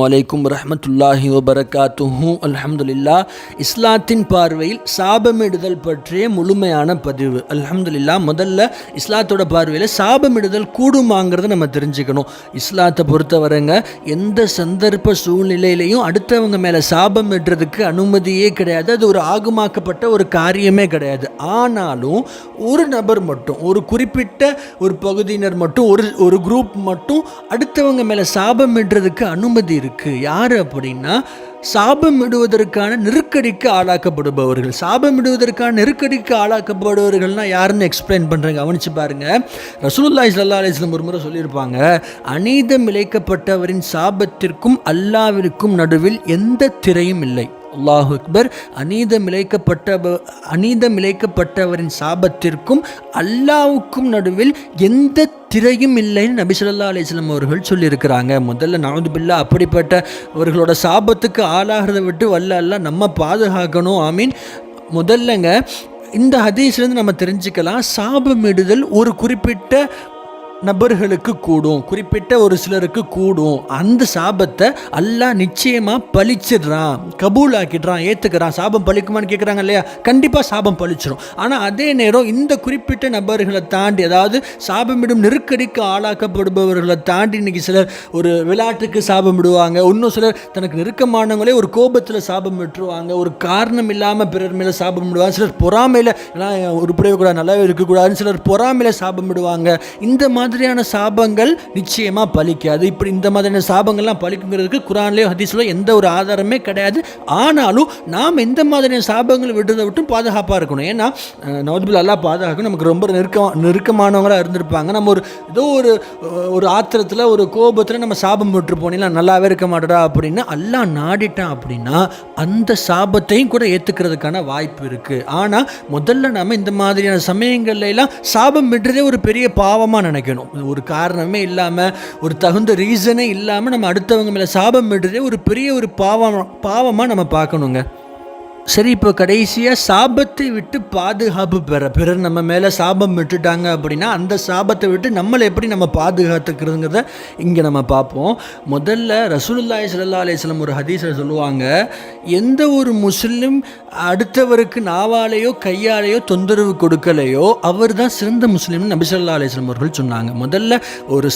அலைக்கும் வரஹ்மத்துல்லாஹி வபரகாத்துஹு. அல்ஹம்துலில்லாஹ். இஸ்லாத்தின் பார்வையில் சாபமிடுதல் பற்றிய முழுமையான பதிவு. அல்ஹம்துலில்லாஹ். முதல்ல இஸ்லாத்தோட பார்வையில் சாபமிடுதல் கூடுமாங்கிறத நம்ம தெரிஞ்சுக்கணும். இஸ்லாத்தை பொறுத்தவரைங்க எந்த சந்தர்ப்ப சூழ்நிலையிலையும் அடுத்தவங்க மேலே சாபம் இடுறதுக்கு அனுமதியே கிடையாது. அது ஒரு ஆகுமாக்கப்பட்ட ஒரு காரியமே கிடையாது. ஆனாலும் ஒரு நபர் மட்டும், ஒரு குறிப்பிட்ட ஒரு பகுதியினர் மட்டும், ஒரு குரூப் மட்டும் அடுத்தவங்க மேலே சாபம் இடுறதுக்கு அனுமதி இருக்கு. யாரு அப்படின்னா சாபம் இடுவதற்கான நெருக்கடிக்கு ஆளாக்கப்படுபவர்கள். சாபம் இடுவதற்கான நெருக்கடிக்கு ஆளாக்கப்படுபவர்கள்னா யாருன்னு எக்ஸ்பிளைன் பண்ணுறேங்க, கவனிச்சு பாருங்க. ரசூலுல்லாஹி ஸல்லல்லாஹு அலைஹி வஸல்லம் ஒரு முறை சொல்லியிருப்பாங்க, அநீதம் இழைக்கப்பட்டவரின் சாபத்திற்கும் அல்லாஹ்விற்கும் நடுவில் எந்த திரையும் இல்லை. அல்லாஹு அக்பர். அநீதம் இழைக்கப்பட்டவரின் சாபத்திற்கும் அல்லாஹ்வுக்கும் நடுவில் எந்த திரையும் இல்லைன்னு நபி ஸல்லல்லாஹு அலைஹி வஸல்லம் அவர்கள் சொல்லியிருக்கிறாங்க. முதல்ல நஅூது பில்லாஹ் அப்படிப்பட்டவர்களோட சாபத்துக்கு ஆளாகிறத விட்டு வல்ல அல்லாஹ் நம்ம பாதுகாக்கணும். ஆமீன். முதல்லங்க இந்த ஹதீஸ்லேருந்து நம்ம தெரிஞ்சுக்கலாம், சாபமிடுதல் ஒரு குறிப்பிட்ட நபர்களுக்கு கூடும், குறிப்பிட்ட ஒரு சிலருக்கு கூடும். அந்த சாபத்தை அல்லாஹ் நிச்சயமாக பழிச்சிடுறான், கபூல் ஆக்கிடுறான், ஏற்றுக்கிறான். சாபம் பழிக்குமான்னு கேட்குறாங்க இல்லையா? கண்டிப்பாக சாபம் பழிச்சிடும். ஆனால் அதே நேரம் இந்த குறிப்பிட்ட நபர்களை தாண்டி, அதாவது சாபமிடும் நெருக்கடிக்கு ஆளாக்கப்படுபவர்களை தாண்டி இன்றைக்கி சிலர் ஒரு விளையாட்டுக்கு சாபம் விடுவாங்க. இன்னும் சிலர் தனக்கு நெருக்கமானவங்களே ஒரு கோபத்தில் சாபம் விட்டுருவாங்க, ஒரு காரணம் இல்லாமல் பிறர் மேலே சாபம் விடுவாங்க. சிலர் பொறாமையில் உருப்படவே கூடாது, நல்லாவே இருக்கக்கூடாதுன்னு சிலர் பொறாமையில் சாபம் விடுவாங்க. இந்த மாதிரியான சாபங்கள் நிச்சயமா பலிக்காது. இப்படி இந்த மாதிரியான சாபங்கள்லாம் பலிக்குங்கிறதுக்கு குர்ஆன்லயோ ஹதீஸ்லயோ எந்த ஒரு ஆதாரமே கிடையாது. ஆனாலும் நாம் எந்த மாதிரியான சாபங்கள் விடுறதை விட்டும் பாதுகாப்பாக இருக்கணும். ஏன்னா நவுதுபில்லாஹ் அல்லாஹ் பாதுகாக்கணும். நமக்கு ரொம்ப நெருக்கமானவங்களாக இருந்திருப்பாங்க. நம்ம ஏதோ ஒரு ஆத்திரத்தில், ஒரு கோபத்தில் நம்ம சாபம் விட்டு போனீங்களா, நல்லாவே இருக்க மாட்டடா அப்படின்னு அல்லாஹ் நாடிட்டான் அப்படின்னா அந்த சாபத்தையும் கூட ஏற்றுக்கிறதுக்கான வாய்ப்பு இருக்குது. ஆனால் முதல்ல நம்ம இந்த மாதிரியான சமயங்கள்ல எல்லாம் சாபம் விடுறதே ஒரு பெரிய பாவமாக நினைக்கணும். ஒரு காரணமே இல்லாமல், ஒரு தகுந்த ரீசனே இல்லாமல் நம்ம அடுத்தவங்க மேலே சாபம் விடுறதே ஒரு பெரிய ஒரு பாவமாக நம்ம பார்க்கணுங்க. சரி, இப்போ கடைசியாக சாபத்தை விட்டு பாதுகாப்பு பிறர் நம்ம மேலே சாபம் விட்டுட்டாங்க அப்படின்னா அந்த சாபத்தை விட்டு நம்மளை எப்படி நம்ம பாதுகாத்துக்கிறதுங்கிறத இங்கே நம்ம பார்ப்போம். முதல்ல ரசூலுல்லாஹி ஸல்லல்லாஹு அலைஹி வஸல்லம் ஒரு ஹதீஸை சொல்லுவாங்க, எந்த ஒரு முஸ்லிம் அடுத்தவருக்கு நாவாலேயோ கையாலேயோ தொந்தரவு கொடுக்கலையோ அவர் தான் சிறந்த முஸ்லீம்னு நபி ஸல்லல்லாஹு அலைஹி வஸல்லம் அவர்கள் சொன்னாங்க. முதல்ல ஒரு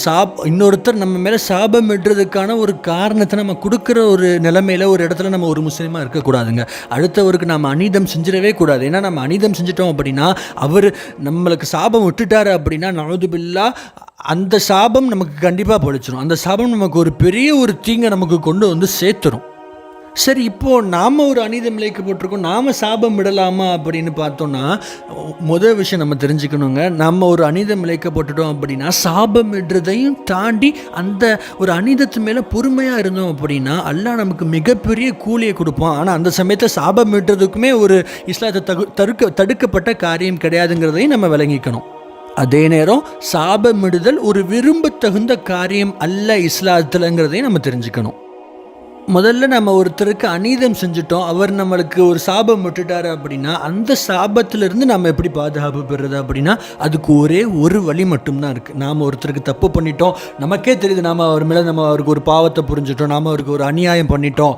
இன்னொருத்தர் நம்ம மேலே சாபம் விடுறதுக்கான ஒரு காரணத்தை நம்ம கொடுக்குற ஒரு நிலைமையில் ஒரு இடத்துல நம்ம ஒரு முஸ்லீமாக இருக்கக்கூடாதுங்க. அடுத்தவருக்கு நம்ம அநீதம் செஞ்சிடவே கூடாது. ஏன்னா நம்ம அநீதம் செஞ்சிட்டோம் அப்படின்னா அவர் நம்மளுக்கு சாபம் விட்டுட்டாரு அப்படின்னா நஅூது பில்லாஹ் அந்த சாபம் நமக்கு கண்டிப்பாக பழிச்சிடும். அந்த சாபம் நமக்கு ஒரு பெரிய ஒரு தீங்கை நமக்கு கொண்டு வந்து சேர்த்துரும். சரி, இப்போது நாம் ஒரு அநீதம் இழைக்கப்பட்டிருக்கோம், நாம் சாபம் விடலாமா அப்படின்னு பார்த்தோன்னா முதல் விஷயம் நம்ம தெரிஞ்சுக்கணுங்க. நம்ம ஒரு அநீதம் இழைக்கப்பட்டுட்டோம் அப்படின்னா சாபம் விடுறதையும் தாண்டி அந்த ஒரு அநீதத்து மேலே பொறுமையாக இருந்தோம் அப்படின்னா அல்லாஹ் நமக்கு மிகப்பெரிய கூலியை கொடுப்பான். ஆனால் அந்த சமயத்தில் சாபம் விடுறதுக்குமே ஒரு இஸ்லாத்தை தடுக்கப்பட்ட காரியம் கிடையாதுங்கிறதையும் நம்ம விளங்கிக்கணும். அதே நேரம் சாபமிடுதல் ஒரு விரும்பத்தகுந்த காரியம் அல்ல இஸ்லாத்துலங்கிறதையும் நம்ம தெரிஞ்சுக்கணும். முதல்ல நம்ம ஒருத்தருக்கு அநீதம் செஞ்சுட்டோம், அவர் நம்மளுக்கு ஒரு சாபம் விட்டுட்டாரு அப்படின்னா அந்த சாபத்திலிருந்து நம்ம எப்படி பாதுகாப்பு பெறுறது அப்படின்னா அதுக்கு ஒரே ஒரு வழி மட்டும்தான் இருக்குது. நாம் ஒருத்தருக்கு தப்பு பண்ணிட்டோம், நமக்கே தெரியுது, நாம் அவர் மேலே அவருக்கு ஒரு பாவத்தை புரிஞ்சிட்டோம், நாம் அவருக்கு ஒரு அநியாயம் பண்ணிட்டோம்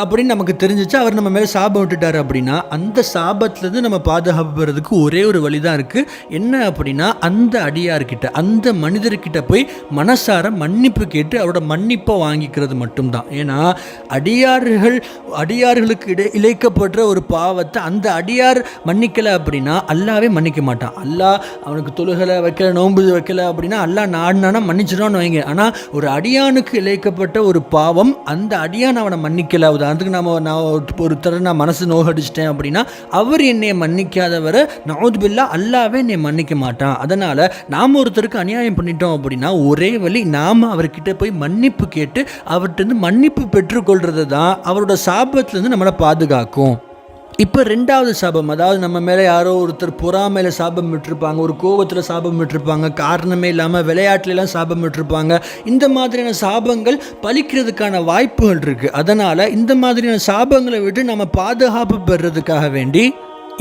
அப்படின்னு நமக்கு தெரிஞ்சிச்சு, அவர் நம்ம மேலே சாபம் விட்டுட்டாரு அப்படின்னா அந்த சாபத்திலேருந்து நம்ம பாதுகாப்பு பெறதுக்கு ஒரே ஒரு வழி தான் இருக்குது. என்ன அப்படின்னா அந்த அடியார்கிட்ட, அந்த மனிதர்கிட்ட போய் மனசார மன்னிப்பு கேட்டு அவரோட மன்னிப்பை வாங்கிக்கிறது மட்டும்தான். ஏன்னா அடியார்களுக்கு இழைக்கப்படுற ஒரு பாவத்தை அந்த அடியார் மன்னிக்கலை அப்படின்னா அல்லாவே மன்னிக்க மாட்டான். அல்லாஹ் அவனுக்கு தொழுகலை வைக்கல, நோன்பு வைக்கல அப்படின்னா அல்லாஹ் நாடுனானா மன்னிச்சிடுவான்னு வைங்க. ஆனால் ஒரு அடியானுக்கு இழைக்கப்பட்ட ஒரு பாவம் அந்த அடியான் அவனை மன்னிக்கலை. உதாரணத்துக்கு நான் ஒருத்தர் நான் மனசு நோகடிச்சிட்டேன் அப்படின்னா அவர் என்னை மன்னிக்காதவரை நஅூது பில்லாஹ் அல்லாவே என்னை மன்னிக்க மாட்டான். அதனால் நாம் ஒருத்தருக்கு அநியாயம் பண்ணிட்டோம் அப்படின்னா ஒரே வழி, நாம் அவர்கிட்ட போய் மன்னிப்பு கேட்டு அவர்கிட்ட மன்னிப்பு பெற்றுக்கொள்றது தான் அவரோட சாபத்திலேருந்து நம்மளை பாதுகாக்கும். இப்போ ரெண்டாவது சாபம், அதாவது நம்ம மேலே யாரோ ஒருத்தர் பொறாமையில் சாபம் விட்டுருப்பாங்க, ஒரு கோபத்தில் சாபம் விட்டுருப்பாங்க, காரணமே இல்லாமல் விளையாட்டுலாம் சாபம் விட்டுருப்பாங்க. இந்த மாதிரியான சாபங்கள் பலிக்கிறதுக்கான வாய்ப்புகள் இருக்குது. அதனால் இந்த மாதிரியான சாபங்களை விட்டு நம்ம பாதுகாப்பு பெறுறதுக்காக வேண்டி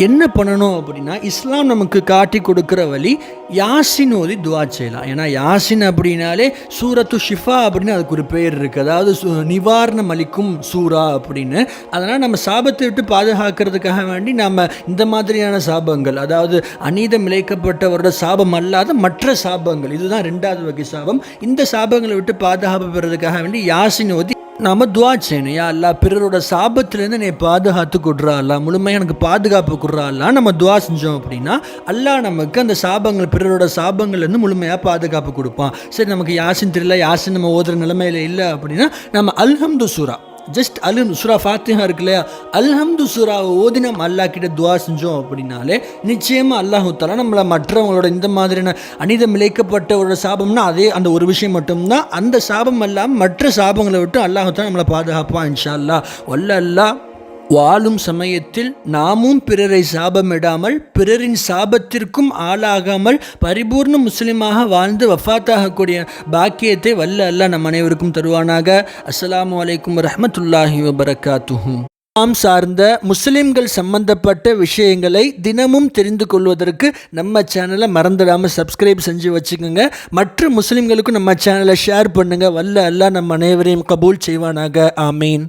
என்ன பண்ணணும் அப்படின்னா, இஸ்லாம் நமக்கு காட்டி கொடுக்குற வழி யாசின் ஓதி துவா செய்யலாம். ஏன்னா யாசின் அப்படின்னாலே சூரத்து ஷிஃபா அப்படின்னு அதுக்கு ஒரு பேர் இருக்குது. அதாவது நிவாரணம் அளிக்கும் சூரா அப்படின்னு. அதனால் நம்ம சாபத்தை விட்டு பாதுகாக்கிறதுக்காக வேண்டி நம்ம இந்த மாதிரியான சாபங்கள், அதாவது அநீதம் இழைக்கப்பட்டவரோட சாபம் அல்லாத மற்ற சாபங்கள், இதுதான் 2வது வகை சாபம். இந்த சாபங்களை விட்டு பாதுகாப்பு பெறதுக்காக வேண்டி யாசின் ஓதி நாம் துவா செய்யணும். யா அல்லாஹ், பிறரோட சாபத்திலேருந்து என்னை பாதுகாத்து கொடுறா அல்லாஹ், முழுமையாக எனக்கு பாதுகாப்பு கொடுறா அல்லாஹ் நம்ம துவா செஞ்சோம் அப்படின்னா அல்லாஹ் நமக்கு அந்த சாபங்கள், பிறரோட சாபங்கள்லேருந்து முழுமையாக பாதுகாப்பு கொடுப்பான். சரி, நமக்கு யாசின் தெரியல, யாசின் நம்ம ஓதுற நிலைமையில் இல்லை அப்படின்னா நம்ம அல்ஹம்து சூரா, ஜஸ்ட் சூரா ஃபாத்திஹா இருக்கு இல்லையா, அல்ஹம்து சூராவை ஓதி நம்ம அல்லாஹ் கிட்ட துவா செஞ்சோம் அப்படின்னாலே நிச்சயமாக அல்லாஹு தஆலா நம்மளை மற்றவங்களோட இந்த மாதிரியான அநீதம் இழைக்கப்பட்டவரோட சாபம்னா அதே அந்த ஒரு விஷயம் மட்டும்தான், அந்த சாபம் எல்லாம் மற்ற சாபங்களை விட்டு அல்லாஹு தஆலா நம்மளை பாதுகாப்பான் இன்ஷா அல்லாஹ். வல்ல அல்லாஹ் வாழும் சமயத்தில் நாமும் பிறரை சாபமிடாமல் பிறரின் சாபத்திற்கும் ஆளாகாமல் பரிபூர்ண முஸ்லிமாக வாழ்ந்து வஃபாத்தாகக்கூடிய பாக்கியத்தை வல்ல அல்லாஹ் நம் அனைவருக்கும் தருவானாக. அஸ்ஸலாமு அலைக்கும் வரஹ்மத்துல்லாஹி வபரகாத்துஹு. நாம் சார்ந்த முஸ்லிம்கள் சம்பந்தப்பட்ட விஷயங்களை தினமும் தெரிந்து கொள்வதற்கு நம்ம சேனலை மறந்துடாமல் சப்ஸ்கிரைப் செஞ்சு வச்சுக்கோங்க. மற்ற முஸ்லிம்களுக்கும் நம்ம சேனலை ஷேர் பண்ணுங்கள். வல்ல அல்லாஹ் நம் அனைவரையும் கபூல் செய்வானாக. ஆமீன்.